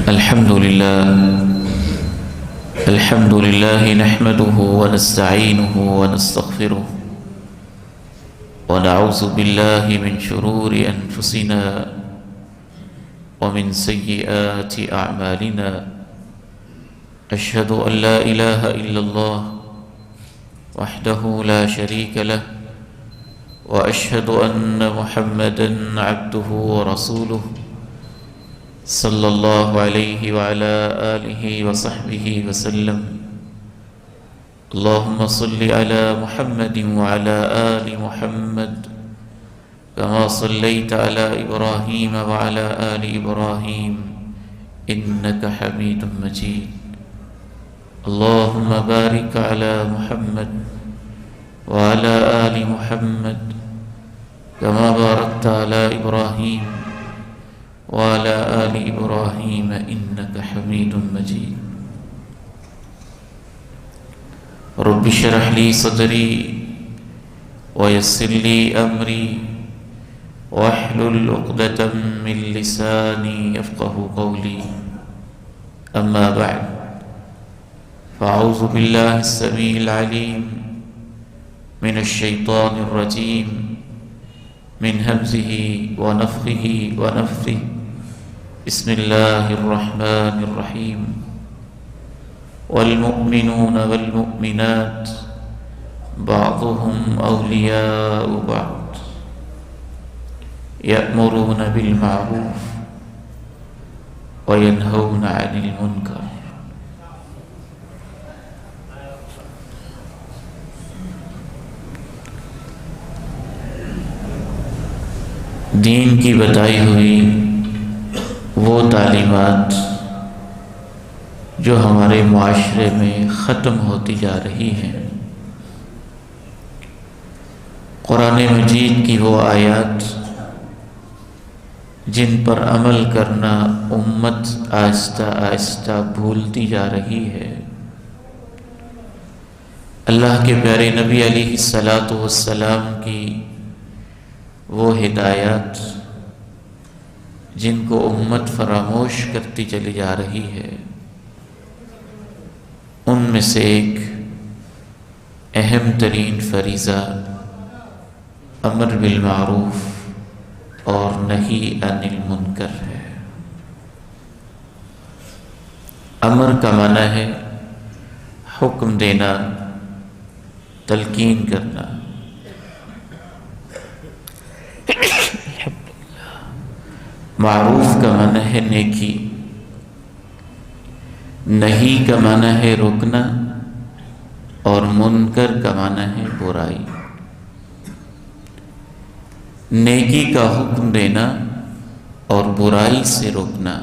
الحمد لله نحمده ونستعينه ونستغفره ونعوذ بالله من شرور أنفسنا ومن سيئات أعمالنا. أشهد أن لا إله إلا الله وحده لا شريك له، وأشهد أن محمدًا عبده ورسوله صلى الله عليه وعلى آله وصحبه وسلم. اللهم صل على محمد وعلى آل محمد كما صليت على إبراهيم وعلى آل إبراهيم إنك حميد مجيد. اللهم بارك على محمد وعلى آل محمد كما باركت على إبراهيم وعلى آل إبراهيم إنك حميد مجيد. رب اشرح لي صدري ويسر لي أمري واحلل عقدة من لساني يفقه قولي. أما بعد، فأعوذ بالله السميع العليم من الشيطان الرجيم من همزه ونفخه ونفثه. بسم الله الرحمن الرحيم. والمؤمنون والمؤمنات بعضهم أولياء بعض يأمرون بالمعروف وينهون عن المنكر. دین کی بتائی ہوئی وہ تعلیمات جو ہمارے معاشرے میں ختم ہوتی جا رہی ہیں، قرآن مجید کی وہ آیات جن پر عمل کرنا امت آہستہ آہستہ بھولتی جا رہی ہے، اللہ کے پیارے نبی علیہ السلام کی وہ ہدایات جن کو امت فراموش کرتی چلی جا رہی ہے، ان میں سے ایک اہم ترین فریضہ امر بالمعروف اور نہی عن المنکر ہے۔ امر کا معنی ہے حکم دینا، تلقین کرنا۔ معروف کا معنی ہے نیکی، نہی کا معنی ہے روکنا، اور منکر کا معنی ہے برائی۔ نیکی کا حکم دینا اور برائی سے روکنا۔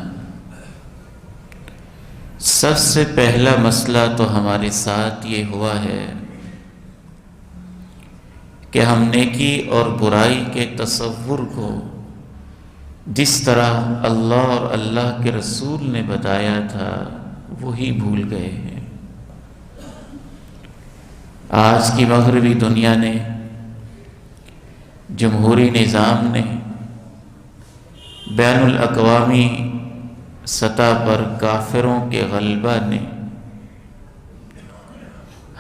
سب سے پہلا مسئلہ تو ہمارے ساتھ یہ ہوا ہے کہ ہم نیکی اور برائی کے تصور کو جس طرح اللہ اور اللہ کے رسول نے بتایا تھا وہی بھول گئے ہیں۔ آج کی مغربی دنیا نے، جمہوری نظام نے، بین الاقوامی سطح پر کافروں کے غلبہ نے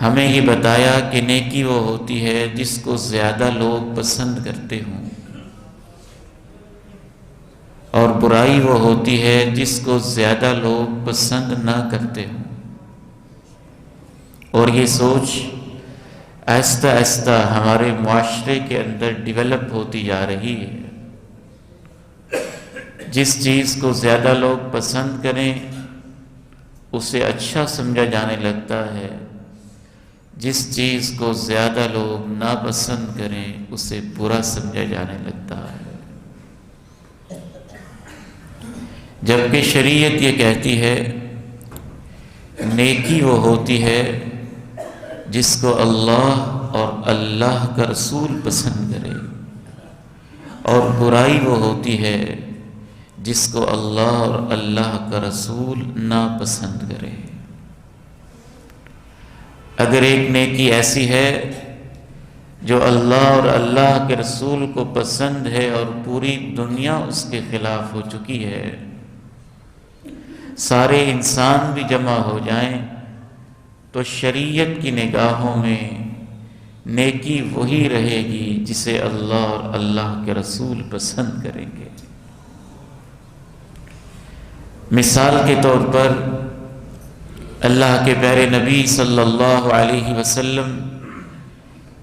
ہمیں یہ بتایا کہ نیکی وہ ہوتی ہے جس کو زیادہ لوگ پسند کرتے ہوں، اور برائی وہ ہوتی ہے جس کو زیادہ لوگ پسند نہ کرتے ہوں۔ اور یہ سوچ آہستہ آہستہ ہمارے معاشرے کے اندر ڈیولپ ہوتی جا رہی ہے۔ جس چیز کو زیادہ لوگ پسند کریں اسے اچھا سمجھا جانے لگتا ہے، جس چیز کو زیادہ لوگ ناپسند کریں اسے برا سمجھا جانے لگتا ہے۔ جبکہ شریعت یہ کہتی ہے نیکی وہ ہوتی ہے جس کو اللہ اور اللہ کا رسول پسند کرے، اور برائی وہ ہوتی ہے جس کو اللہ اور اللہ کا رسول ناپسند کرے۔ اگر ایک نیکی ایسی ہے جو اللہ اور اللہ کے رسول کو پسند ہے اور پوری دنیا اس کے خلاف ہو چکی ہے، سارے انسان بھی جمع ہو جائیں تو شریعت کی نگاہوں میں نیکی وہی رہے گی جسے اللہ اور اللہ کے رسول پسند کریں گے۔ مثال کے طور پر اللہ کے پیارے نبی صلی اللہ علیہ وسلم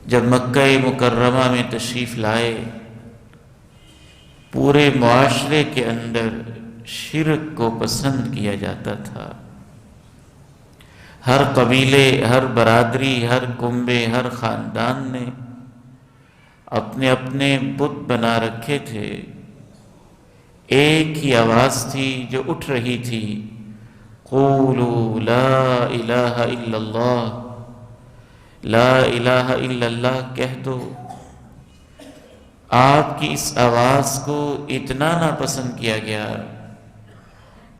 جب مکہ مکرمہ میں تشریف لائے، پورے معاشرے کے اندر شرک کو پسند کیا جاتا تھا۔ ہر قبیلے، ہر برادری، ہر کنبے، ہر خاندان نے اپنے اپنے بت بنا رکھے تھے۔ ایک ہی آواز تھی جو اٹھ رہی تھی، قولوا لا الہ الا اللہ، لا الہ الا اللہ کہہ دو۔ آپ کی اس آواز کو اتنا ناپسند کیا گیا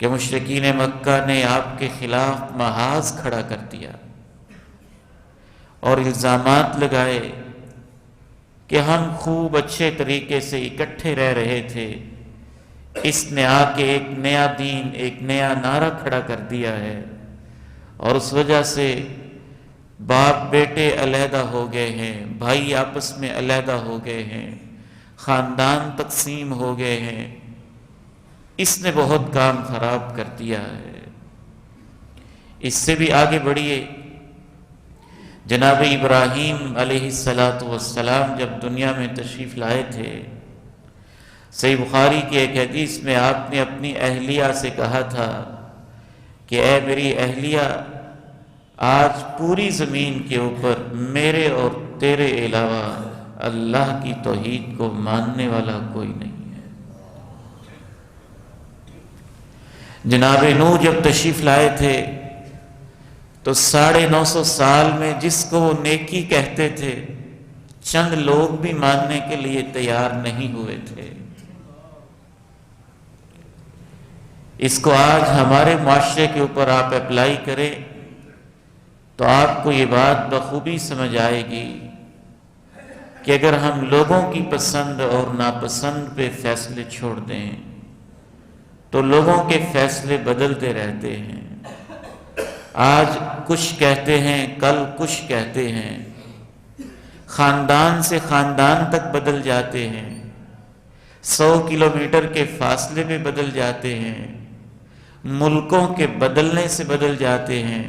کہ مشرکین مکہ نے آپ کے خلاف محاذ کھڑا کر دیا اور الزامات لگائے کہ ہم خوب اچھے طریقے سے اکٹھے رہ رہے تھے، اس نے آ کے ایک نیا دین، ایک نیا نعرہ کھڑا کر دیا ہے، اور اس وجہ سے باپ بیٹے علیحدہ ہو گئے ہیں، بھائی آپس میں علیحدہ ہو گئے ہیں، خاندان تقسیم ہو گئے ہیں، اس نے بہت کام خراب کر دیا ہے۔ اس سے بھی آگے بڑھیے، جناب ابراہیم علیہ السلام جب دنیا میں تشریف لائے تھے، صحیح بخاری کی ایک حدیث میں آپ نے اپنی اہلیہ سے کہا تھا کہ اے میری اہلیہ، آج پوری زمین کے اوپر میرے اور تیرے علاوہ اللہ کی توحید کو ماننے والا کوئی نہیں ہے۔ جناب نوح جب تشریف لائے تھے تو 950 سال میں جس کو وہ نیکی کہتے تھے، چند لوگ بھی ماننے کے لیے تیار نہیں ہوئے تھے۔ اس کو آج ہمارے معاشرے کے اوپر آپ اپلائی کریں تو آپ کو یہ بات بخوبی سمجھ آئے گی کہ اگر ہم لوگوں کی پسند اور ناپسند پہ فیصلے چھوڑ دیں تو لوگوں کے فیصلے بدلتے رہتے ہیں۔ آج کچھ کہتے ہیں، کل کچھ کہتے ہیں، خاندان سے خاندان تک بدل جاتے ہیں، 100 کلومیٹر کے فاصلے میں بدل جاتے ہیں، ملکوں کے بدلنے سے بدل جاتے ہیں،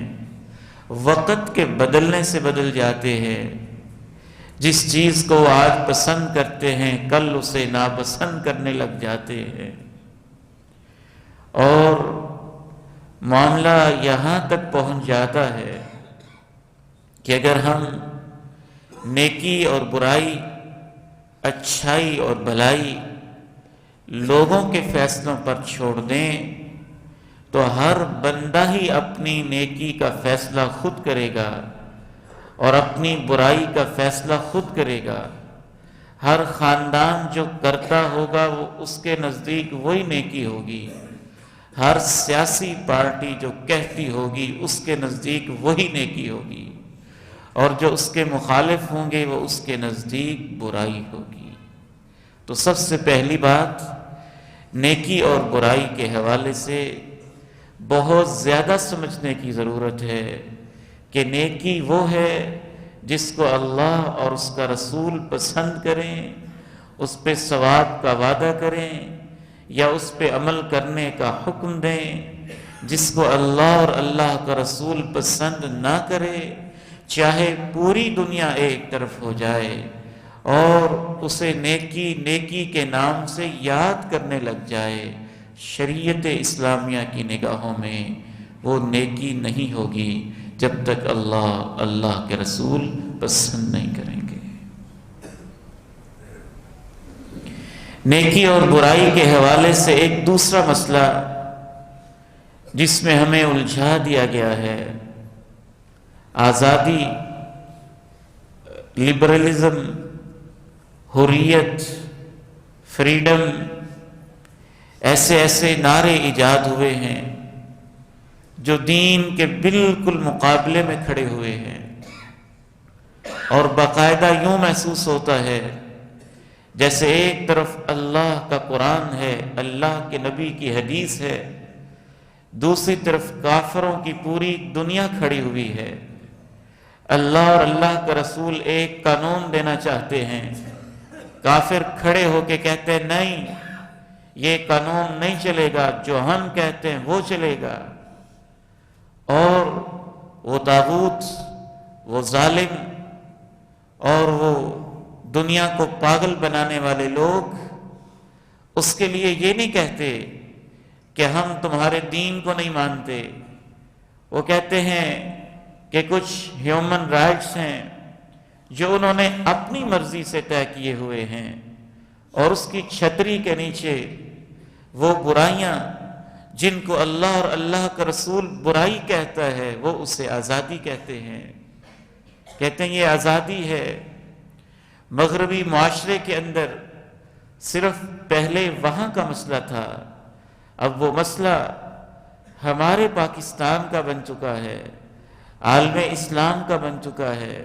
وقت کے بدلنے سے بدل جاتے ہیں۔ جس چیز کو آج پسند کرتے ہیں کل اسے ناپسند کرنے لگ جاتے ہیں، اور معاملہ یہاں تک پہنچ جاتا ہے کہ اگر ہم نیکی اور برائی، اچھائی اور بھلائی لوگوں کے فیصلوں پر چھوڑ دیں تو ہر بندہ ہی اپنی نیکی کا فیصلہ خود کرے گا اور اپنی برائی کا فیصلہ خود کرے گا۔ ہر خاندان جو کرتا ہوگا وہ اس کے نزدیک وہی نیکی ہوگی، ہر سیاسی پارٹی جو کہتی ہوگی اس کے نزدیک وہی نیکی ہوگی، اور جو اس کے مخالف ہوں گے وہ اس کے نزدیک برائی ہوگی۔ تو سب سے پہلی بات، نیکی اور برائی کے حوالے سے بہت زیادہ سمجھنے کی ضرورت ہے کہ نیکی وہ ہے جس کو اللہ اور اس کا رسول پسند کریں، اس پہ ثواب کا وعدہ کریں یا اس پہ عمل کرنے کا حکم دیں۔ جس کو اللہ اور اللہ کا رسول پسند نہ کرے، چاہے پوری دنیا ایک طرف ہو جائے اور اسے نیکی کے نام سے یاد کرنے لگ جائے، شریعت اسلامیہ کی نگاہوں میں وہ نیکی نہیں ہوگی جب تک اللہ کے رسول پسند نہیں کریں گے۔ نیکی اور برائی کے حوالے سے ایک دوسرا مسئلہ جس میں ہمیں الجھا دیا گیا ہے، آزادی، لبرلزم، حریت، فریڈم، ایسے نعرے ایجاد ہوئے ہیں جو دین کے بالکل مقابلے میں کھڑے ہوئے ہیں۔ اور باقاعدہ یوں محسوس ہوتا ہے جیسے ایک طرف اللہ کا قرآن ہے، اللہ کے نبی کی حدیث ہے، دوسری طرف کافروں کی پوری دنیا کھڑی ہوئی ہے۔ اللہ اور اللہ کا رسول ایک قانون دینا چاہتے ہیں، کافر کھڑے ہو کے کہتے ہیں نہیں، یہ قانون نہیں چلے گا، جو ہم کہتے ہیں وہ چلے گا۔ اور وہ طاغوت، وہ ظالم اور وہ دنیا کو پاگل بنانے والے لوگ اس کے لیے یہ نہیں کہتے کہ ہم تمہارے دین کو نہیں مانتے، وہ کہتے ہیں کہ کچھ ہیومن رائٹس ہیں جو انہوں نے اپنی مرضی سے طے کیے ہوئے ہیں، اور اس کی چھتری کے نیچے وہ برائیاں جن کو اللہ اور اللہ کا رسول برائی کہتا ہے وہ اسے آزادی کہتے ہیں یہ آزادی ہے۔ مغربی معاشرے کے اندر صرف پہلے وہاں کا مسئلہ تھا، اب وہ مسئلہ ہمارے پاکستان کا بن چکا ہے، عالم اسلام کا بن چکا ہے،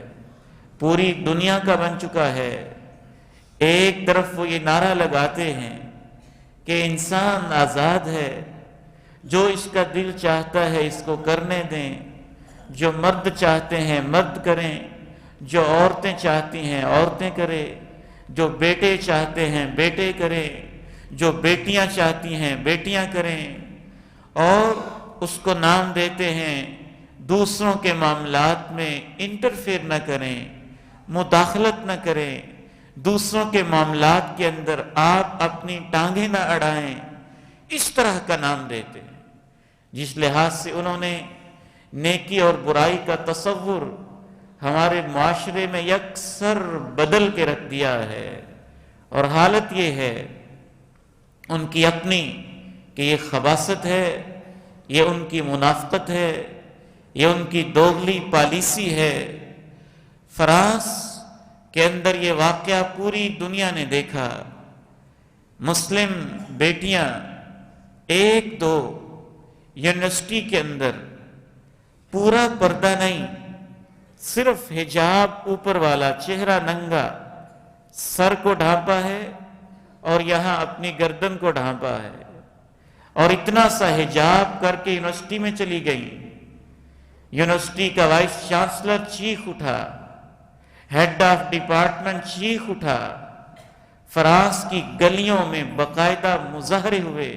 پوری دنیا کا بن چکا ہے۔ ایک طرف وہ یہ نعرہ لگاتے ہیں کہ انسان آزاد ہے، جو اس کا دل چاہتا ہے اس کو کرنے دیں، جو مرد چاہتے ہیں مرد کریں، جو عورتیں چاہتی ہیں عورتیں کریں، جو بیٹے چاہتے ہیں بیٹے کریں، جو بیٹیاں چاہتی ہیں بیٹیاں کریں، اور اس کو نام دیتے ہیں دوسروں کے معاملات میں انٹرفیئر نہ کریں، مداخلت نہ کریں، دوسروں کے معاملات کے اندر آپ اپنی ٹانگیں نہ اڑائیں، اس طرح کا نام دیتے ہیں، جس لحاظ سے انہوں نے نیکی اور برائی کا تصور ہمارے معاشرے میں یکسر بدل کے رکھ دیا ہے۔ اور حالت یہ ہے ان کی اپنی کہ یہ خباثت ہے، یہ ان کی منافقت ہے، یہ ان کی دوغلی پالیسی ہے۔ فرانس کے اندر یہ واقعہ پوری دنیا نے دیکھا، مسلم بیٹیاں ایک دو یونیورسٹی کے اندر پورا پردہ نہیں، صرف حجاب اوپر والا، چہرہ ننگا، سر کو ڈھانپا ہے اور یہاں اپنی گردن کو ڈھانپا ہے، اور اتنا سا حجاب کر کے یونیورسٹی میں چلی گئی۔ یونیورسٹی کا وائس چانسلر چیخ اٹھا، ہیڈ آف ڈپارٹمنٹ چیخ اٹھا، فرانس کی گلیوں میں باقاعدہ مظاہرے ہوئے،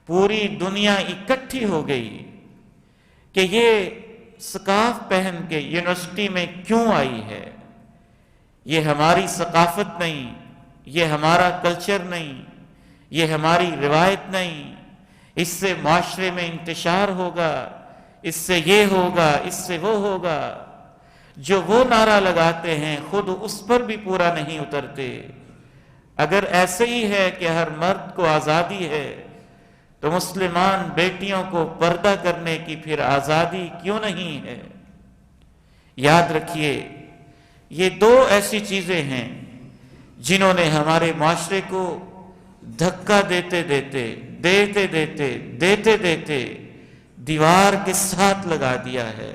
پوری دنیا اکٹھی ہو گئی کہ یہ سکارف پہن کے یونیورسٹی میں کیوں آئی ہے، یہ ہماری ثقافت نہیں، یہ ہمارا کلچر نہیں، یہ ہماری روایت نہیں، اس سے معاشرے میں انتشار ہوگا، اس سے یہ ہوگا، اس سے وہ ہوگا۔ جو وہ نعرہ لگاتے ہیں خود اس پر بھی پورا نہیں اترتے۔ اگر ایسے ہی ہے کہ ہر مرد کو آزادی ہے تو مسلمان بیٹیوں کو پردہ کرنے کی پھر آزادی کیوں نہیں ہے؟ یاد رکھیے یہ دو ایسی چیزیں ہیں جنہوں نے ہمارے معاشرے کو دھکا دیتے دیتے دیوار کے ساتھ لگا دیا ہے،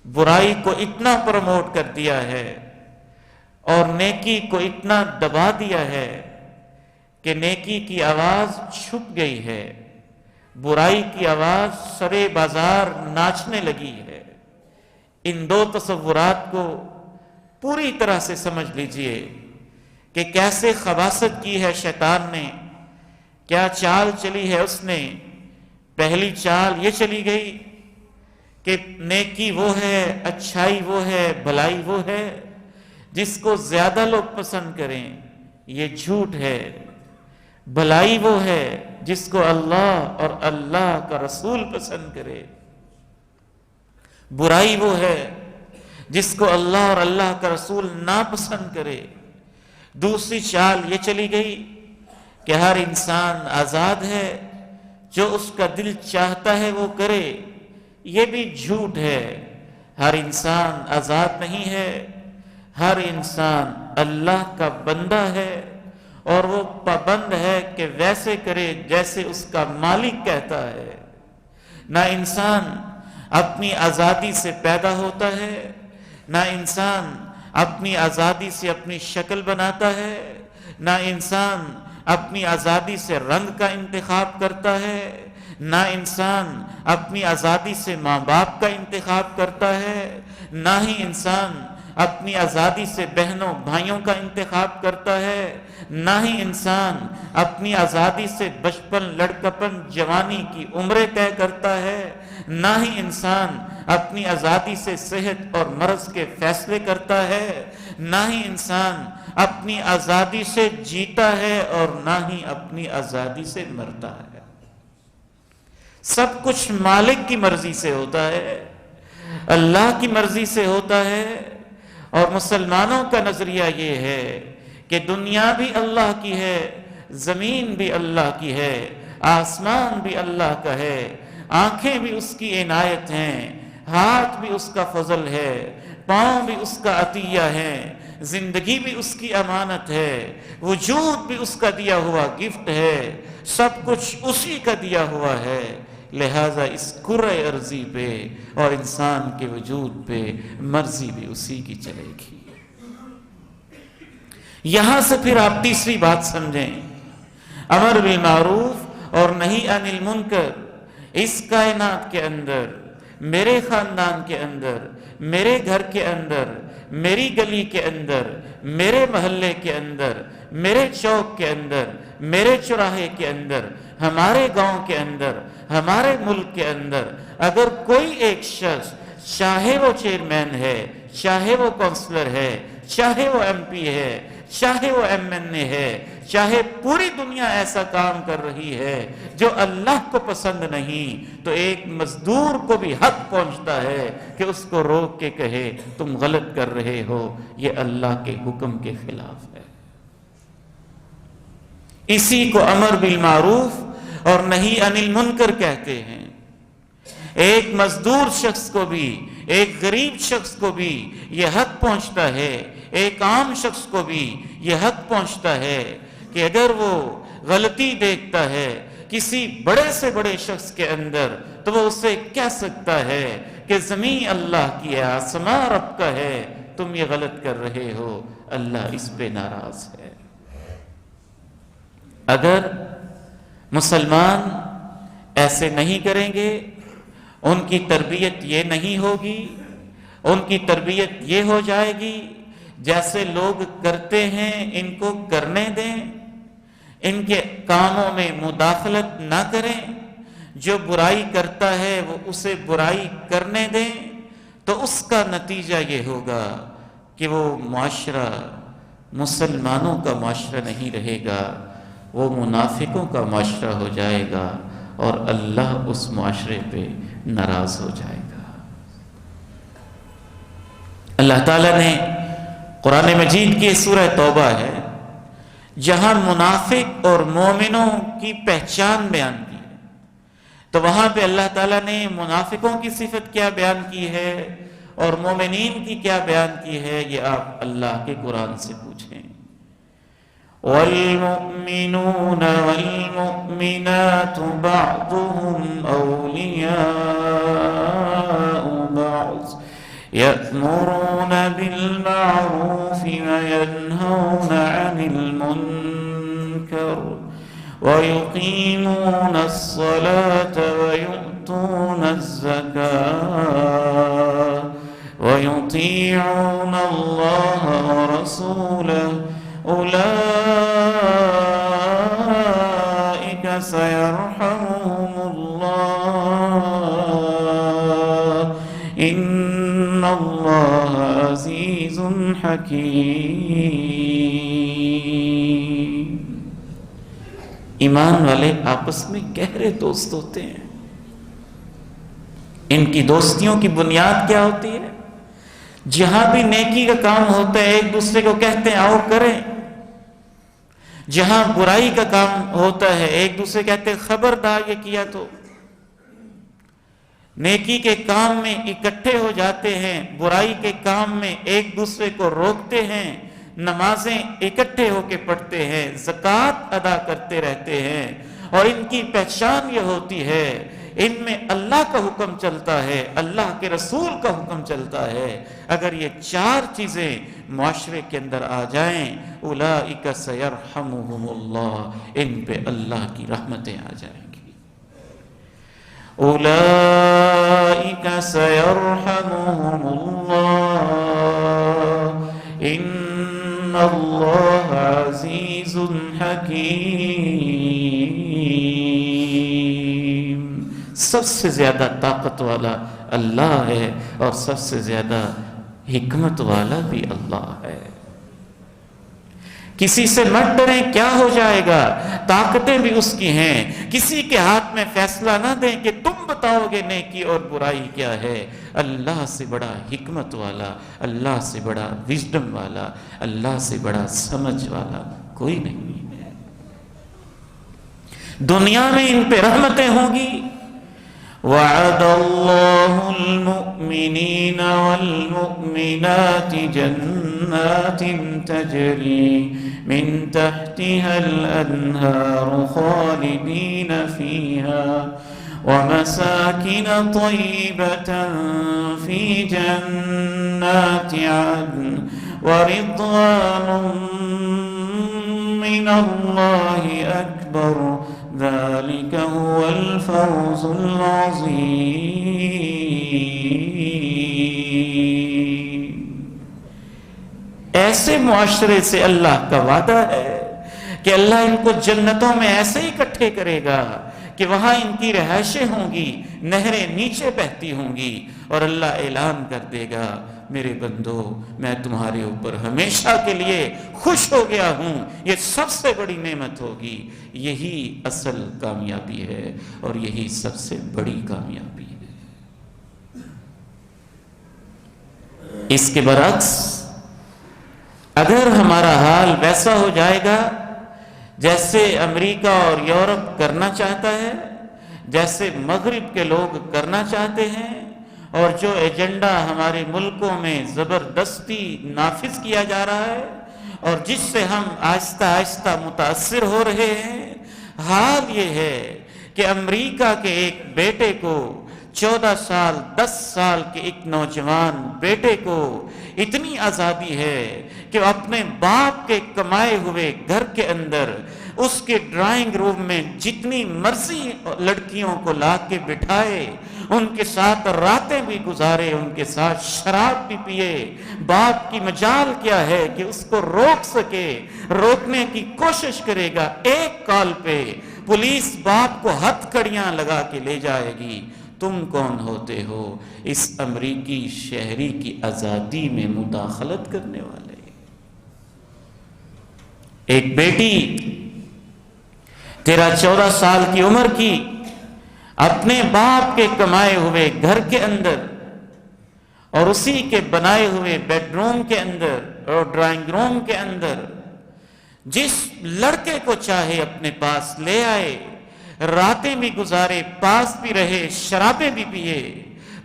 برائی کو اتنا پروموٹ کر دیا ہے اور نیکی کو اتنا دبا دیا ہے کہ نیکی کی آواز چھپ گئی ہے، برائی کی آواز سرے بازار ناچنے لگی ہے۔ ان دو تصورات کو پوری طرح سے سمجھ لیجئے کہ کیسے خباثت کی ہے شیطان نے، کیا چال چلی ہے اس نے۔ پہلی چال یہ چلی گئی کہ نیکی وہ ہے، اچھائی وہ ہے، بھلائی وہ ہے جس کو زیادہ لوگ پسند کریں، یہ جھوٹ ہے۔ بھلائی وہ ہے جس کو اللہ اور اللہ کا رسول پسند کرے، برائی وہ ہے جس کو اللہ اور اللہ کا رسول ناپسند کرے۔ دوسری چال یہ چلی گئی کہ ہر انسان آزاد ہے، جو اس کا دل چاہتا ہے وہ کرے، یہ بھی جھوٹ ہے۔ ہر انسان آزاد نہیں ہے، ہر انسان اللہ کا بندہ ہے اور وہ پابند ہے کہ ویسے کرے جیسے اس کا مالک کہتا ہے۔ نہ انسان اپنی آزادی سے پیدا ہوتا ہے، نہ انسان اپنی آزادی سے اپنی شکل بناتا ہے، نہ انسان اپنی آزادی سے رنگ کا انتخاب کرتا ہے، نہ انسان اپنی آزادی سے ماں باپ کا انتخاب کرتا ہے، نہ ہی انسان اپنی آزادی سے بہنوں بھائیوں کا انتخاب کرتا ہے، نہ ہی انسان اپنی آزادی سے بچپن، لڑکپن، جوانی کی عمریں طے کرتا ہے، نہ ہی انسان اپنی آزادی سے صحت اور مرض کے فیصلے کرتا ہے، نہ ہی انسان اپنی آزادی سے جیتا ہے اور نہ ہی اپنی آزادی سے مرتا ہے۔ سب کچھ مالک کی مرضی سے ہوتا ہے، اللہ کی مرضی سے ہوتا ہے۔ اور مسلمانوں کا نظریہ یہ ہے کہ دنیا بھی اللہ کی ہے، زمین بھی اللہ کی ہے، آسمان بھی اللہ کا ہے، آنکھیں بھی اس کی عنایت ہیں، ہاتھ بھی اس کا فضل ہے، پاؤں بھی اس کا عطیہ ہے، زندگی بھی اس کی امانت ہے، وجود بھی اس کا دیا ہوا گفٹ ہے، سب کچھ اسی کا دیا ہوا ہے۔ لہٰذا اس کرۂ ارضی پہ اور انسان کے وجود پہ مرضی بھی اسی کی چلے گی۔ یہاں سے پھر آپ تیسری بات سمجھیں، امر بالمعروف اور نہی عن المنکر اس کائنات کے اندر، میرے خاندان کے اندر، میرے گھر کے اندر، میری گلی کے اندر، میرے محلے کے اندر، میرے چوک کے اندر، میرے چوراہے کے اندر، ہمارے گاؤں کے اندر، ہمارے ملک کے اندر اگر کوئی ایک شخص، چاہے وہ چیئرمین ہے، چاہے وہ کونسلر ہے، چاہے وہ ایم پی ہے، چاہے وہ ایم این اے ہے، چاہے پوری دنیا ایسا کام کر رہی ہے جو اللہ کو پسند نہیں، تو ایک مزدور کو بھی حق پہنچتا ہے کہ اس کو روک کے کہے تم غلط کر رہے ہو، یہ اللہ کے حکم کے خلاف ہے۔ اسی کو امر بالمعروف اور نہی عن المنکر کہتے ہیں۔ ایک مزدور شخص کو بھی، ایک غریب شخص کو بھی یہ حق پہنچتا ہے، ایک عام شخص کو بھی یہ حق پہنچتا ہے کہ اگر وہ غلطی دیکھتا ہے کسی بڑے سے بڑے شخص کے اندر تو وہ اسے کہہ سکتا ہے کہ زمین اللہ کی ہے، آسمان رب کا ہے، تم یہ غلط کر رہے ہو، اللہ اس پہ ناراض ہے۔ اگر مسلمان ایسے نہیں کریں گے، ان کی تربیت یہ نہیں ہوگی، ان کی تربیت یہ ہو جائے گی جیسے لوگ کرتے ہیں ان کو کرنے دیں، ان کے کاموں میں مداخلت نہ کریں، جو برائی کرتا ہے وہ اسے برائی کرنے دیں، تو اس کا نتیجہ یہ ہوگا کہ وہ معاشرہ مسلمانوں کا معاشرہ نہیں رہے گا، وہ منافقوں کا معاشرہ ہو جائے گا اور اللہ اس معاشرے پہ ناراض ہو جائے گا۔ اللہ تعالیٰ نے قرآن مجید کی سورہ توبہ ہے جہاں منافق اور مومنوں کی پہچان بیان کی ہے، تو وہاں پہ اللہ تعالیٰ نے منافقوں کی صفت کیا بیان کی ہے اور مومنین کی کیا بیان کی ہے، یہ آپ اللہ کے قرآن سے پوچھیں۔ وَالْمُؤْمِنُونَ وَالْمُؤْمِنَاتُ بَعْضُهُمْ أَوْلِيَاءُ بَعْضٍ يَأْمُرُونَ بِالْمَعْرُوفِ وَيَنْهَوْنَ عَنِ الْمُنكَرِ وَيُقِيمُونَ الصَّلَاةَ وَيُؤْتُونَ الزَّكَاةَ وَيُطِيعُونَ اللَّهَ وَرَسُولَهُ أُولَئِكَ سَيَرْحَمُهُمُ اللَّهُ إِنَّ اللَّهَ عَزِيزٌ حَكِيمٌ۔ ایمان والے آپس میں گہرے دوست ہوتے ہیں۔ ان کی دوستیوں کی بنیاد کیا ہوتی ہے؟ جہاں بھی نیکی کا کام ہوتا ہے ایک دوسرے کو کہتے ہیں آؤ کریں، جہاں برائی کا کام ہوتا ہے ایک دوسرے کہتے ہیں خبردار یہ کیا تو۔ نیکی کے کام میں اکٹھے ہو جاتے ہیں، برائی کے کام میں ایک دوسرے کو روکتے ہیں، نمازیں اکٹھے ہو کے پڑھتے ہیں، زکوٰۃ ادا کرتے رہتے ہیں، اور ان کی پہچان یہ ہوتی ہے ان میں اللہ کا حکم چلتا ہے، اللہ کے رسول کا حکم چلتا ہے۔ اگر یہ 4 چیزیں معاشرے کے اندر آ جائیں، اولئک سیرحمہم اللہ، ان پہ اللہ کی رحمتیں آ جائیں گی۔ اولئک سیرحمہم اللہ ان اللہ عزیز حکیم۔ سب سے زیادہ طاقت والا اللہ ہے اور سب سے زیادہ حکمت والا بھی اللہ ہے۔ کسی سے مت ڈریں، کیا ہو جائے گا، طاقتیں بھی اس کی ہیں۔ کسی کے ہاتھ میں فیصلہ نہ دیں کہ تم بتاؤ گے نیکی اور برائی کیا ہے۔ اللہ سے بڑا حکمت والا، اللہ سے بڑا وزڈم والا، اللہ سے بڑا سمجھ والا کوئی نہیں ہے۔ دنیا میں ان پہ رحمتیں ہوں گی۔ وعد اللہ المؤمنین والمؤمنات جنات تجری من تحتها الانہار خالدین فیہا ومساکن طیبة فی جنات عدن ورضوان من اللہ اکبر ذلك هو الفوز العظیم۔ ایسے معاشرے سے اللہ کا وعدہ ہے کہ اللہ ان کو جنتوں میں ایسے ہی اکٹھے کرے گا کہ وہاں ان کی رہائشیں ہوں گی، نہریں نیچے بہتی ہوں گی، اور اللہ اعلان کر دے گا میرے بندو میں تمہارے اوپر ہمیشہ کے لیے خوش ہو گیا ہوں۔ یہ سب سے بڑی نعمت ہوگی۔ یہی اصل کامیابی ہے اور یہی سب سے بڑی کامیابی ہے۔ اس کے برعکس اگر ہمارا حال ویسا ہو جائے گا جیسے امریکہ اور یورپ کرنا چاہتا ہے، جیسے مغرب کے لوگ کرنا چاہتے ہیں، اور جو ایجنڈا ہمارے ملکوں میں زبردستی نافذ کیا جا رہا ہے اور جس سے ہم آہستہ آہستہ متاثر ہو رہے ہیں، حال یہ ہے کہ امریکہ کے ایک بیٹے کو 14 سال 10 سال کے ایک نوجوان بیٹے کو اتنی آزادی ہے کہ وہ اپنے باپ کے کمائے ہوئے گھر کے اندر اس کے ڈرائنگ روم میں جتنی مرضی لڑکیوں کو لا کے بٹھائے، ان کے ساتھ راتیں بھی گزارے، ان کے ساتھ شراب بھی پیے۔ باپ کی مجال کیا ہے کہ اس کو روک سکے، روکنے کی کوشش کرے گا۔ ایک کال پہ پولیس باپ کو ہتھ کڑیاں لگا کے لے جائے گی۔ تم کون ہوتے ہو اس امریکی شہری کی آزادی میں مداخلت کرنے والے؟ ایک بیٹی 13-14 سال کی عمر کی اپنے باپ کے کمائے ہوئے گھر کے اندر اور اسی کے بنائے ہوئے بیڈ روم کے اندر اور ڈرائنگ روم کے اندر جس لڑکے کو چاہے اپنے پاس لے آئے، راتیں بھی گزارے، پاس بھی رہے، شرابیں بھی پیے۔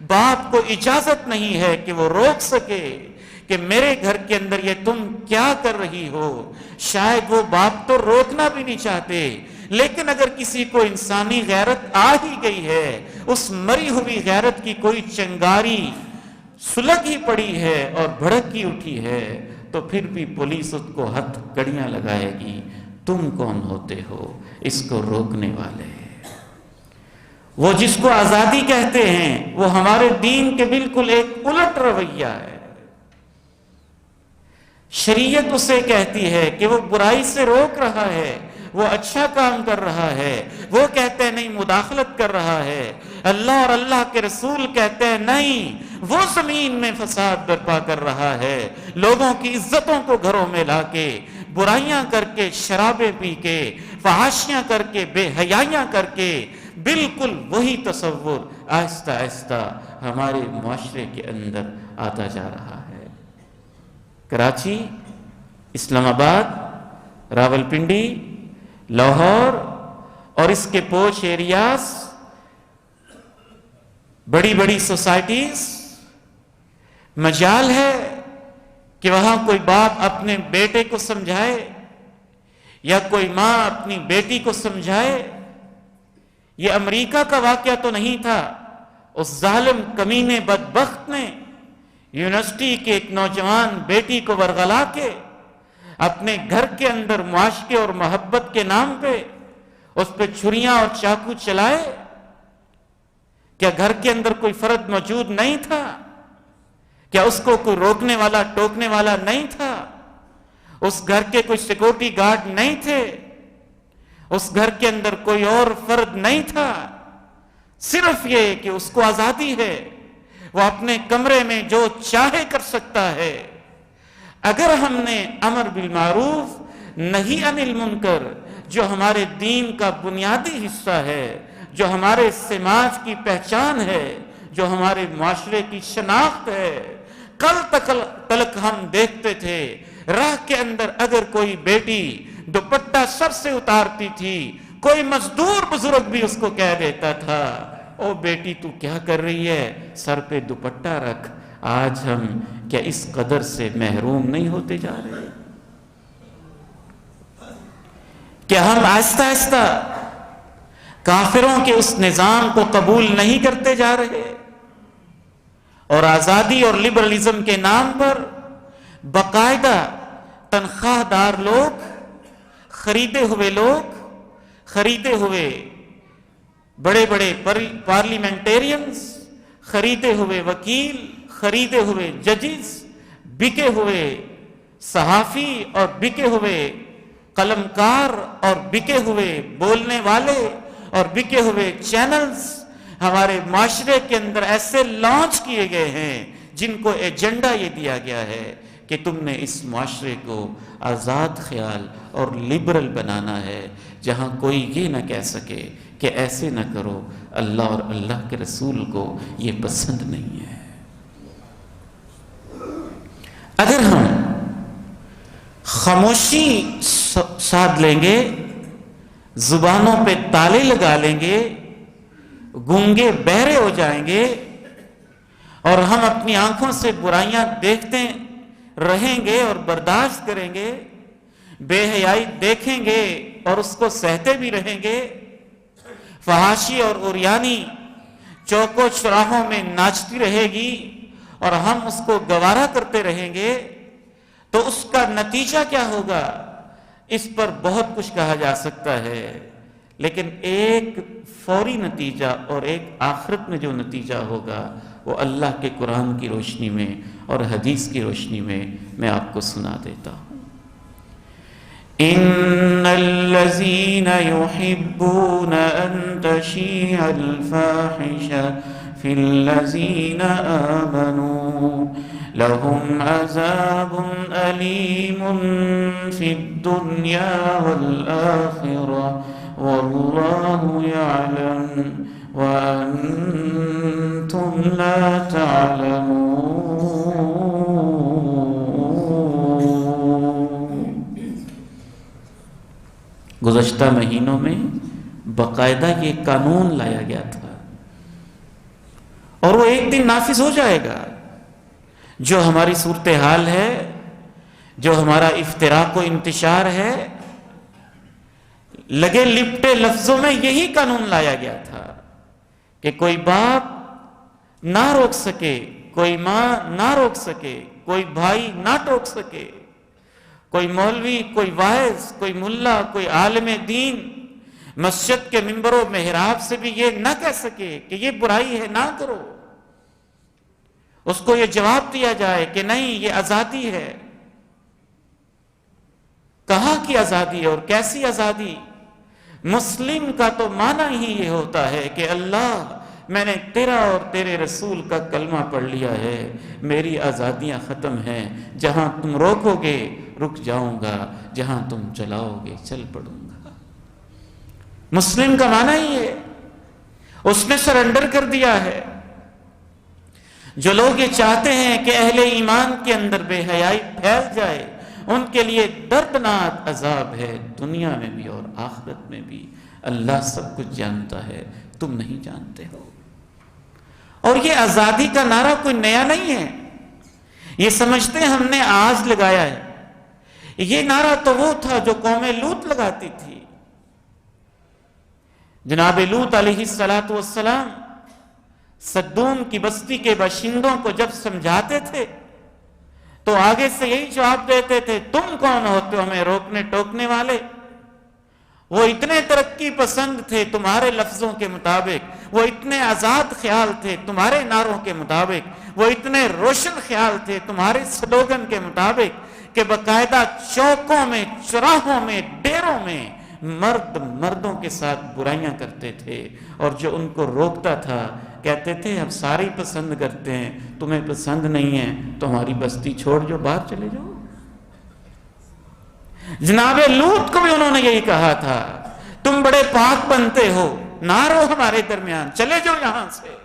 باپ کو اجازت نہیں ہے کہ وہ روک سکے کہ میرے گھر کے اندر یہ تم کیا کر رہی ہو۔ شاید وہ باپ تو روکنا بھی نہیں چاہتے، لیکن اگر کسی کو انسانی غیرت آ ہی گئی ہے، اس مری ہوئی غیرت کی کوئی چنگاری سلگ ہی پڑی ہے اور بھڑک ہی اٹھی ہے، تو پھر بھی پولیس اس کو ہتھ کڑیاں لگائے گی۔ تم کون ہوتے ہو اس کو روکنے والے؟ وہ جس کو آزادی کہتے ہیں وہ ہمارے دین کے بالکل ایک الٹ رویہ ہے۔ شریعت اسے کہتی ہے کہ وہ برائی سے روک رہا ہے، وہ اچھا کام کر رہا ہے، وہ کہتے ہیں نہیں مداخلت کر رہا ہے۔ اللہ اور اللہ کے رسول کہتے ہیں نہیں، وہ زمین میں فساد برپا کر رہا ہے، لوگوں کی عزتوں کو گھروں میں لا کے، برائیاں کر کے، شرابیں پی کے، فحاشیاں کر کے، بے حیائیاں کر کے۔ بالکل وہی تصور آہستہ آہستہ ہمارے معاشرے کے اندر آتا جا رہا ہے۔ کراچی، اسلام آباد، راولپنڈی، لاہور اور اس کے پوش ایریاز، بڑی بڑی سوسائٹیز، مجال ہے کہ وہاں کوئی باپ اپنے بیٹے کو سمجھائے یا کوئی ماں اپنی بیٹی کو سمجھائے یہ امریکہ کا واقعہ تو نہیں تھا، اس ظالم کمینے بدبخت نے یونیورسٹی کے ایک نوجوان بیٹی کو ورغلا کے اپنے گھر کے اندر معاشقے اور محبت کے نام پہ اس پہ چھریاں اور چاقو چلائے۔ کیا گھر کے اندر کوئی فرد موجود نہیں تھا؟ کیا اس کو کوئی روکنے والا ٹوکنے والا نہیں تھا؟ اس گھر کے کوئی سیکورٹی گارڈ نہیں تھے؟ اس گھر کے اندر کوئی اور فرد نہیں تھا؟ صرف یہ کہ اس کو آزادی ہے، وہ اپنے کمرے میں جو چاہے کر سکتا ہے۔ اگر ہم نے امر بالمعروف نہی عن المنکر، جو ہمارے دین کا بنیادی حصہ ہے، جو ہمارے سماج کی پہچان ہے، جو ہمارے معاشرے کی شناخت ہے، کل تلک ہم دیکھتے تھے راہ کے اندر اگر کوئی بیٹی دوپٹہ سر سے اتارتی تھی، کوئی مزدور بزرگ بھی اس کو کہہ دیتا تھا، او بیٹی تو کیا کر رہی ہے، سر پہ دوپٹہ رکھ۔ آج ہم کیا اس قدر سے محروم نہیں ہوتے جا رہے؟ کیا ہم آہستہ آہستہ کافروں کے اس نظام کو قبول نہیں کرتے جا رہے؟ اور آزادی اور لبرلزم کے نام پر باقاعدہ تنخواہ دار لوگ، خریدے ہوئے بڑے بڑے پارلیمنٹیرینز، خریدے ہوئے وکیل، خریدے ہوئے ججز، بکے ہوئے صحافی اور بکے ہوئے قلمکار اور بکے ہوئے بولنے والے اور بکے ہوئے چینلز ہمارے معاشرے کے اندر ایسے لانچ کیے گئے ہیں جن کو ایجنڈا یہ دیا گیا ہے کہ تم نے اس معاشرے کو آزاد خیال اور لبرل بنانا ہے، جہاں کوئی یہ نہ کہہ سکے کہ ایسے نہ کرو، اللہ اور اللہ کے رسول کو یہ پسند نہیں ہے۔ اگر ہم خاموشی سادھ لیں گے، زبانوں پہ تالے لگا لیں گے، گونگے بہرے ہو جائیں گے، اور ہم اپنی آنکھوں سے برائیاں دیکھتے رہیں گے اور برداشت کریں گے، بے حیائی دیکھیں گے اور اس کو سہتے بھی رہیں گے، فحاشی اور عریانی چوکوں چوراہوں میں ناچتی رہے گی اور ہم اس کو گوارا کرتے رہیں گے، تو اس کا نتیجہ کیا ہوگا؟ اس پر بہت کچھ کہا جا سکتا ہے، لیکن ایک فوری نتیجہ اور ایک آخرت میں جو نتیجہ ہوگا وہ اللہ کے قرآن کی روشنی میں اور حدیث کی روشنی میں آپ کو سنا دیتا ہوں۔ ان الذين يحبون ان تشيع الفاحشة في الذين آمنوا لهم عذاب أليم في الدنيا والآخرة والله يعلم وأنتم لا تعلمون۔ گزشتہ مہینوں میں باقاعدہ یہ قانون لایا گیا تھا اور وہ ایک دن نافذ ہو جائے گا۔ جو ہماری صورتحال ہے، جو ہمارا افتراق و انتشار ہے، لگے لپٹے لفظوں میں یہی قانون لایا گیا تھا کہ کوئی باپ نہ روک سکے، کوئی ماں نہ روک سکے، کوئی بھائی نہ ٹوک سکے، کوئی مولوی، کوئی واعظ، کوئی ملا، کوئی عالم دین مسجد کے منبر و محراب سے بھی یہ نہ کہہ سکے کہ یہ برائی ہے، نہ کرو۔ اس کو یہ جواب دیا جائے کہ نہیں، یہ آزادی ہے۔ کہاں کی آزادی ہے اور کیسی آزادی؟ مسلم کا تو معنی ہی یہ ہوتا ہے کہ اللہ، میں نے تیرا اور تیرے رسول کا کلمہ پڑھ لیا ہے، میری آزادیاں ختم ہیں، جہاں تم روکو گے رک جاؤں گا، جہاں تم چلاؤ گے چل پڑوں گا۔ مسلم کا معنی ہی ہے، اس نے سرنڈر کر دیا ہے۔ جو لوگ یہ چاہتے ہیں کہ اہل ایمان کے اندر بے حیائی پھیل جائے، ان کے لیے دردناک عذاب ہے، دنیا میں بھی اور آخرت میں بھی۔ اللہ سب کچھ جانتا ہے، تم نہیں جانتے ہو۔ اور یہ آزادی کا نعرہ کوئی نیا نہیں ہے، یہ سمجھتے ہیں ہم نے آج لگایا ہے۔ یہ نعرہ تو وہ تھا جو قوم لوط لگاتی تھی۔ جناب لوط علیہ السلام سدوم کی بستی کے باشندوں کو جب سمجھاتے تھے تو آگے سے یہی جواب دیتے تھے، تم کون ہوتے ہو ہمیں روکنے ٹوکنے والے؟ وہ اتنے ترقی پسند تھے تمہارے لفظوں کے مطابق، وہ اتنے آزاد خیال تھے تمہارے نعروں کے مطابق، وہ اتنے روشن خیال تھے تمہارے سلوگن کے مطابق کہ باقاعدہ چوکوں میں، چوراہوں میں، ڈیروں میں مردوں کے ساتھ برائیاں کرتے تھے، اور جو ان کو روکتا تھا کہتے تھے ہم سارے پسند کرتے ہیں، تمہیں پسند نہیں ہے تو ہماری بستی چھوڑ جو، باہر چلے جاؤ۔ جناب لوط کو بھی انہوں نے یہی کہا تھا، تم بڑے پاک بنتے ہو، نہ رہو ہمارے درمیان، چلے جاؤ یہاں سے۔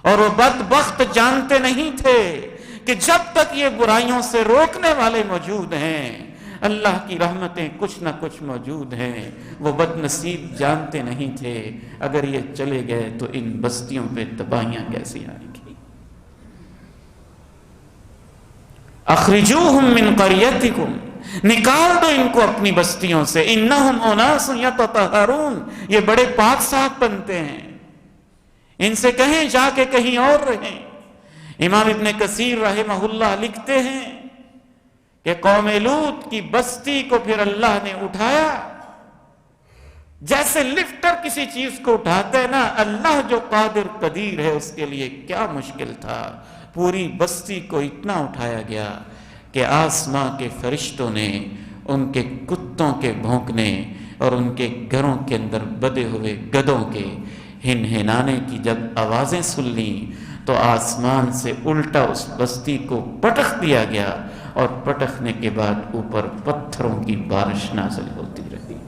اور وہ بدبخت جانتے نہیں تھے کہ جب تک یہ برائیوں سے روکنے والے موجود ہیں اللہ کی رحمتیں کچھ نہ کچھ موجود ہیں۔ وہ بد نصیب جانتے نہیں تھے اگر یہ چلے گئے تو ان بستیوں پہ تباہیاں کیسی آئیں گی۔ اخرجوہم من قریتکم، نکال دو ان کو اپنی بستیوں سے، انہم اناس یتطہرون، یہ بڑے پاک صاف بنتے ہیں، ان سے کہیں جا کے کہیں اور رہیں۔ امام ابن کثیر رحمہ اللہ لکھتے ہیں کہ قوم لوط کی بستی کو پھر اللہ نے اٹھایا جیسے لفٹر کسی چیز کو اٹھاتا ہے نا، اللہ جو قادر قدیر ہے اس کے لیے کیا مشکل تھا، پوری بستی کو اتنا اٹھایا گیا کہ آسماں کے فرشتوں نے ان کے کتوں کے بھونکنے اور ان کے گھروں کے اندر بدے ہوئے گدوں کے ہنہنانے کی جب آوازیں سن لیں تو آسمان سے الٹا اس بستی کو پٹخ دیا گیا، اور پٹخنے کے بعد اوپر پتھروں کی بارش نازل ہوتی رہی۔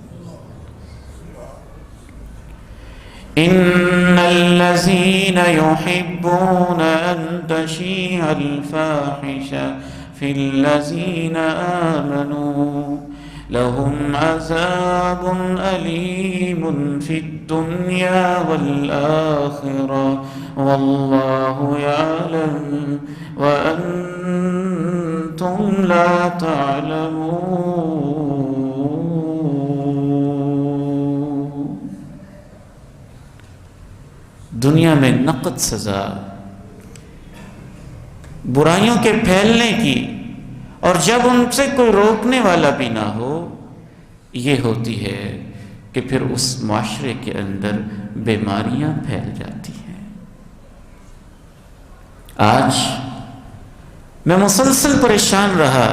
ان الذين يحبون ان تشيع الفاحشة في الذين آمنوا لهم عذاب أليم في الدنيا والآخرة والله يعلم وأنتم لا تعلمون۔ دنیا میں نقد سزا برائیوں کے پھیلنے کی، اور جب ان سے کوئی روکنے والا بھی نہ ہو، یہ ہوتی ہے کہ پھر اس معاشرے کے اندر بیماریاں پھیل جاتی ہیں۔ آج میں مسلسل پریشان رہا،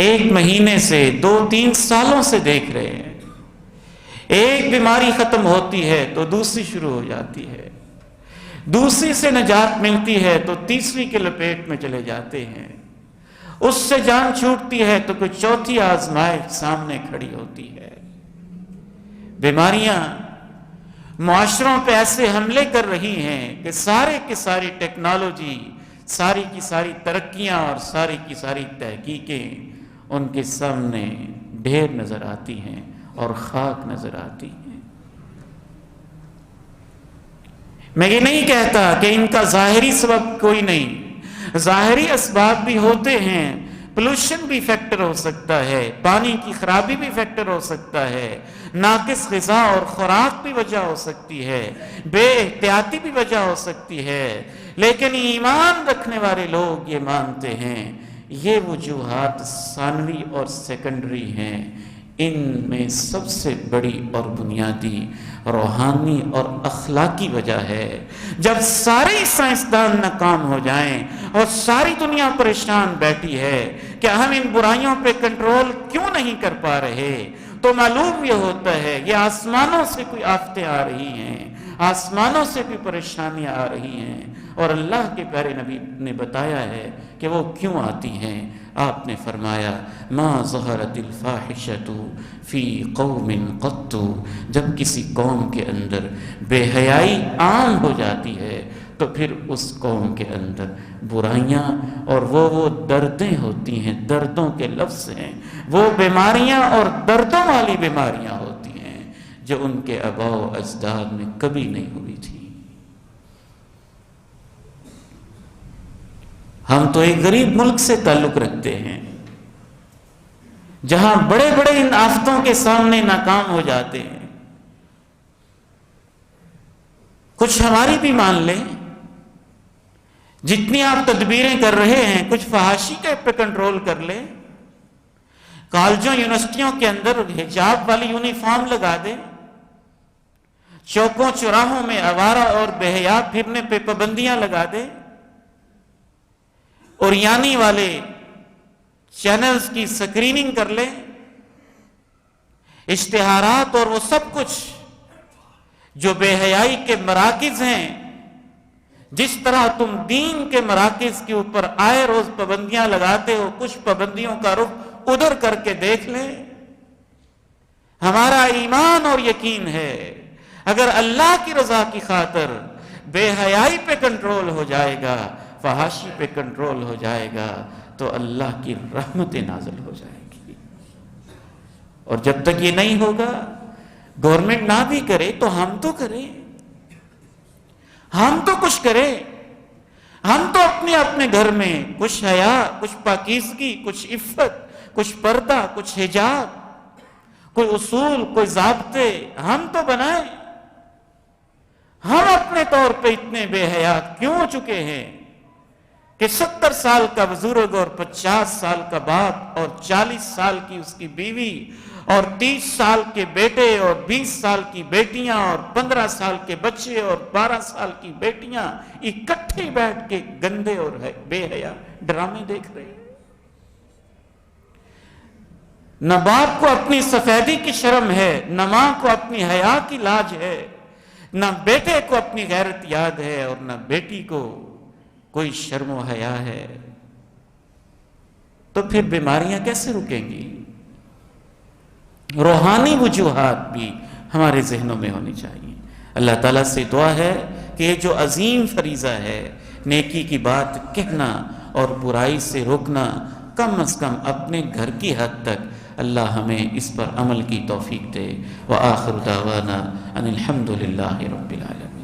1 مہینے سے 2-3 سالوں سے دیکھ رہے ہیں، ایک بیماری ختم ہوتی ہے تو دوسری شروع ہو جاتی ہے، دوسری سے نجات ملتی ہے تو تیسری کے لپیٹ میں چلے جاتے ہیں، اس سے جان چھوٹتی ہے تو کوئی چوتھی آزمائش سامنے کھڑی ہوتی ہے۔ بیماریاں معاشروں پہ ایسے حملے کر رہی ہیں کہ سارے کی ساری ٹیکنالوجی، ساری کی ساری ترقیاں اور ساری کی ساری تحقیقیں ان کے سامنے ڈھیر نظر آتی ہیں اور خاک نظر آتی ہیں۔ میں یہ نہیں کہتا کہ ان کا ظاہری سبب کوئی نہیں، ظاہری اسباب بھی ہوتے ہیں، پولوشن بھی فیکٹر ہو سکتا ہے، پانی کی خرابی بھی فیکٹر ہو سکتا ہے، ناقص غذا اور خوراک بھی وجہ ہو سکتی ہے، بے احتیاطی بھی وجہ ہو سکتی ہے، لیکن ایمان رکھنے والے لوگ یہ مانتے ہیں یہ وجوہات ثانوی اور سیکنڈری ہیں، ان میں سب سے بڑی اور بنیادی روحانی اور اخلاقی وجہ ہے۔ جب سارے سائنسدان ناکام ہو جائیں اور ساری دنیا پریشان بیٹھی ہے کہ ہم ان برائیوں پہ کنٹرول کیوں نہیں کر پا رہے، تو معلوم یہ ہوتا ہے یہ آسمانوں سے کوئی آفتیں آ رہی ہیں، آسمانوں سے بھی پریشانیاں آ رہی ہیں، اور اللہ کے پیارے نبی نے بتایا ہے کہ وہ کیوں آتی ہیں۔ آپ نے فرمایا ما ظہرت الفاحشۃ فی قوم قط، جب کسی قوم کے اندر بے حیائی عام ہو جاتی ہے تو پھر اس قوم کے اندر برائیاں اور وہ دردیں ہوتی ہیں، دردوں کے لفظ ہیں، وہ بیماریاں اور دردوں والی بیماریاں ہوتی ہیں جو ان کے آباء و اجداد میں کبھی نہیں ہوئی تھی۔ ہم تو ایک غریب ملک سے تعلق رکھتے ہیں، جہاں بڑے بڑے ان آفتوں کے سامنے ناکام ہو جاتے ہیں. کچھ ہماری بھی مان لیں، جتنی آپ تدبیریں کر رہے ہیں کچھ فحاشی کے پہ کنٹرول کر لیں. کالجوں یونیورسٹیوں کے اندر حجاب والی یونیفارم لگا دیں، چوکوں چوراہوں میں آوارہ اور بے حیا پھرنے پہ پابندیاں لگا دیں، اور یعنی والے چینلز کی سکریننگ کر لیں، اشتہارات اور وہ سب کچھ جو بے حیائی کے مراکز ہیں، جس طرح تم دین کے مراکز کے اوپر آئے روز پابندیاں لگاتے ہو، کچھ پابندیوں کا رخ ادھر کر کے دیکھ لیں. ہمارا ایمان اور یقین ہے اگر اللہ کی رضا کی خاطر بے حیائی پہ کنٹرول ہو جائے گا، فحاشی پہ کنٹرول ہو جائے گا، تو اللہ کی رحمت نازل ہو جائے گی. اور جب تک یہ نہیں ہوگا، گورنمنٹ نہ بھی کرے تو ہم تو کریں، ہم تو کچھ کریں. ہم تو اپنے گھر میں کچھ حیا، کچھ پاکیزگی، کچھ عفت، کچھ پردہ، کچھ حجاب، کوئی اصول، کوئی ضابطے ہم تو بنائیں. ہم اپنے طور پہ اتنے بے حیا کیوں ہو چکے ہیں کہ 70 سال کا بزرگ اور 50 سال کا باپ اور 40 سال کی اس کی بیوی اور 30 سال کے بیٹے اور 20 سال کی بیٹیاں اور 15 سال کے بچے اور 12 سال کی بیٹیاں اکٹھے بیٹھ کے گندے اور بے حیا ڈرامے دیکھ رہے ہیں. نہ باپ کو اپنی سفیدی کی شرم ہے، نہ ماں کو اپنی حیا کی لاج ہے، نہ بیٹے کو اپنی غیرت یاد ہے، اور نہ بیٹی کو کوئی شرم و حیا ہے. تو پھر بیماریاں کیسے رکیں گی؟ روحانی وجوہات بھی ہمارے ذہنوں میں ہونی چاہیے. اللہ تعالیٰ سے دعا ہے کہ یہ جو عظیم فریضہ ہے، نیکی کی بات کہنا اور برائی سے روکنا، کم از کم اپنے گھر کی حد تک اللہ ہمیں اس پر عمل کی توفیق دے. وآخر دعوانا ان الحمد للہ رب العالمین.